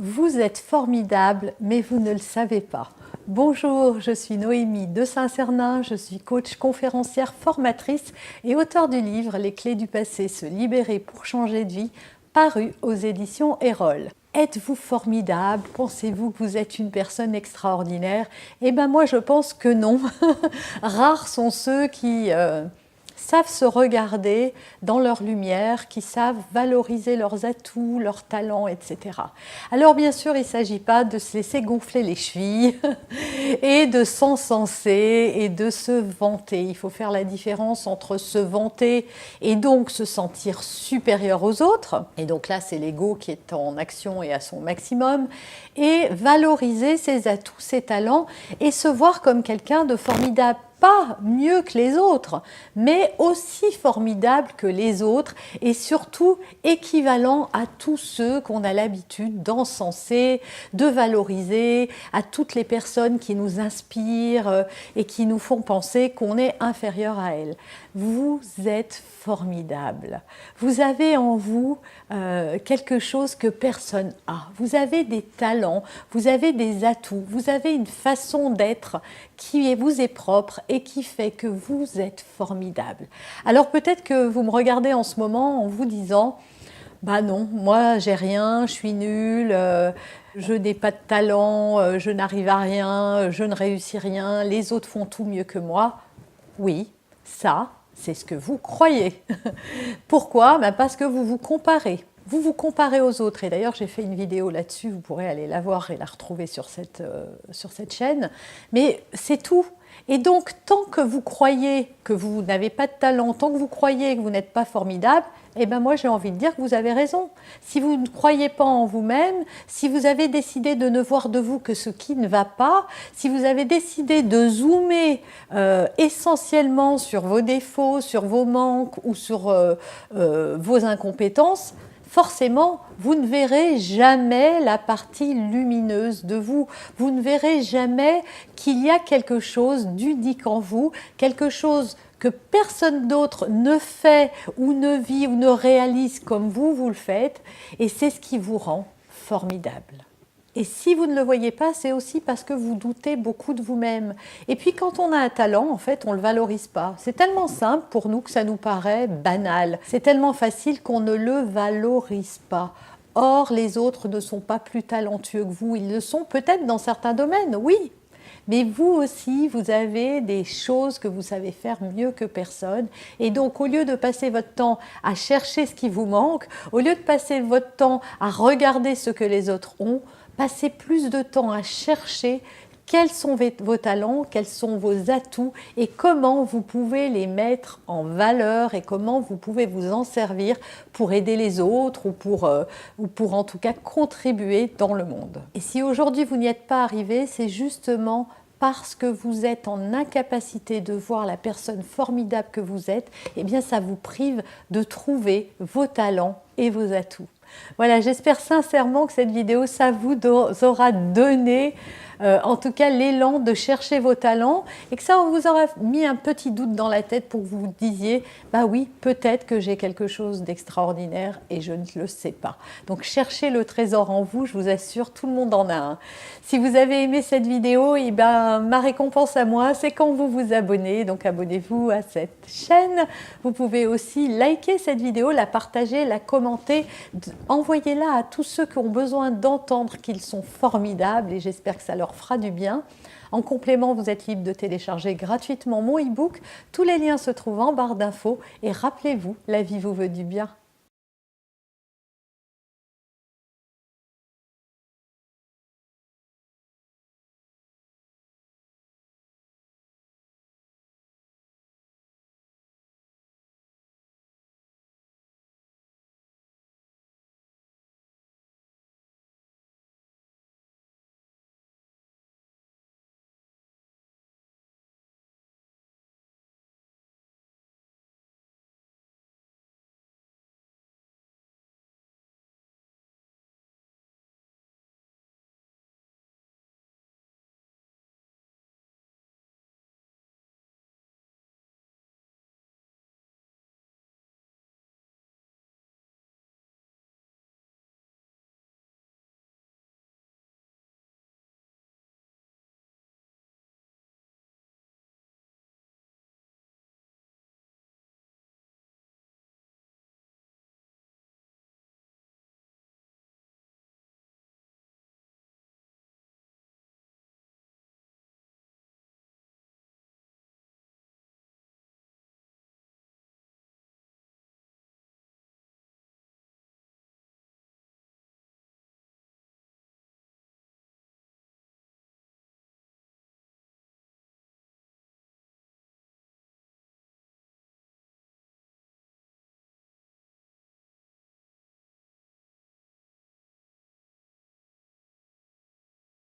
Vous êtes formidable, mais vous ne le savez pas. Bonjour, je suis Noémie de Saint-Cernin, je suis coach, conférencière, formatrice et auteure du livre « Les clés du passé, se libérer pour changer de vie » paru aux éditions Erol. Êtes-vous formidable? Pensez-vous que vous êtes une personne extraordinaire? Eh bien moi je pense que non. Rares sont ceux qui savent se regarder dans leur lumière, qui savent valoriser leurs atouts, leurs talents, etc. Alors bien sûr, il ne s'agit pas de se laisser gonfler les chevilles et de s'encenser et de se vanter. Il faut faire la différence entre se vanter et donc se sentir supérieur aux autres. Et donc là, c'est l'ego qui est en action et à son maximum. Et valoriser ses atouts, ses talents et se voir comme quelqu'un de formidable. Pas mieux que les autres, mais aussi formidable que les autres et surtout équivalent à tous ceux qu'on a l'habitude d'encenser, de valoriser, à toutes les personnes qui nous inspirent et qui nous font penser qu'on est inférieur à elles. Vous êtes formidable. Vous avez en vous quelque chose que personne n'a. Vous avez des talents, vous avez des atouts, vous avez une façon d'être qui vous est propre et qui fait que vous êtes formidable. Alors peut-être que vous me regardez en ce moment en vous disant « Bah non, moi j'ai rien, je suis nulle, je n'ai pas de talent, je n'arrive à rien, je ne réussis rien, les autres font tout mieux que moi. » Oui, ça, c'est ce que vous croyez. Pourquoi? Ben parce que vous vous comparez. Vous vous comparez aux autres. Et d'ailleurs, j'ai fait une vidéo là-dessus, vous pourrez aller la voir et la retrouver sur cette chaîne. Mais c'est tout. Et donc, tant que vous croyez que vous n'avez pas de talent, tant que vous croyez que vous n'êtes pas formidable, eh bien moi j'ai envie de dire que vous avez raison. Si vous ne croyez pas en vous-même, si vous avez décidé de ne voir de vous que ce qui ne va pas, si vous avez décidé de zoomer essentiellement sur vos défauts, sur vos manques ou sur vos incompétences, forcément, vous ne verrez jamais la partie lumineuse de vous. Vous ne verrez jamais qu'il y a quelque chose d'unique en vous, quelque chose que personne d'autre ne fait ou ne vit ou ne réalise comme vous le faites. Et c'est ce qui vous rend formidable. Et si vous ne le voyez pas, c'est aussi parce que vous doutez beaucoup de vous-même. Et puis quand on a un talent, en fait, on ne le valorise pas. C'est tellement simple pour nous que ça nous paraît banal. C'est tellement facile qu'on ne le valorise pas. Or, les autres ne sont pas plus talentueux que vous. Ils le sont peut-être dans certains domaines, oui. Mais vous aussi, vous avez des choses que vous savez faire mieux que personne. Et donc, au lieu de passer votre temps à chercher ce qui vous manque, au lieu de passer votre temps à regarder ce que les autres ont, passez plus de temps à chercher quels sont vos talents, quels sont vos atouts et comment vous pouvez les mettre en valeur et comment vous pouvez vous en servir pour aider les autres ou pour en tout cas contribuer dans le monde. Et si aujourd'hui vous n'y êtes pas arrivé, c'est justement parce que vous êtes en incapacité de voir la personne formidable que vous êtes, eh bien ça vous prive de trouver vos talents et vos atouts. Voilà, j'espère sincèrement que cette vidéo, ça vous aura donné en tout cas l'élan de chercher vos talents et que ça vous aura mis un petit doute dans la tête pour que vous vous disiez « bah oui, peut-être que j'ai quelque chose d'extraordinaire et je ne le sais pas ». Donc cherchez le trésor en vous, je vous assure, tout le monde en a un. Si vous avez aimé cette vidéo, eh ben, ma récompense à moi, c'est quand vous vous abonnez, donc abonnez-vous à cette chaîne. Vous pouvez aussi liker cette vidéo, la partager, la commenter, envoyez-la à tous ceux qui ont besoin d'entendre qu'ils sont formidables et j'espère que ça leur fera du bien. En complément, vous êtes libre de télécharger gratuitement mon e-book. Tous les liens se trouvent en barre d'infos et rappelez-vous, la vie vous veut du bien.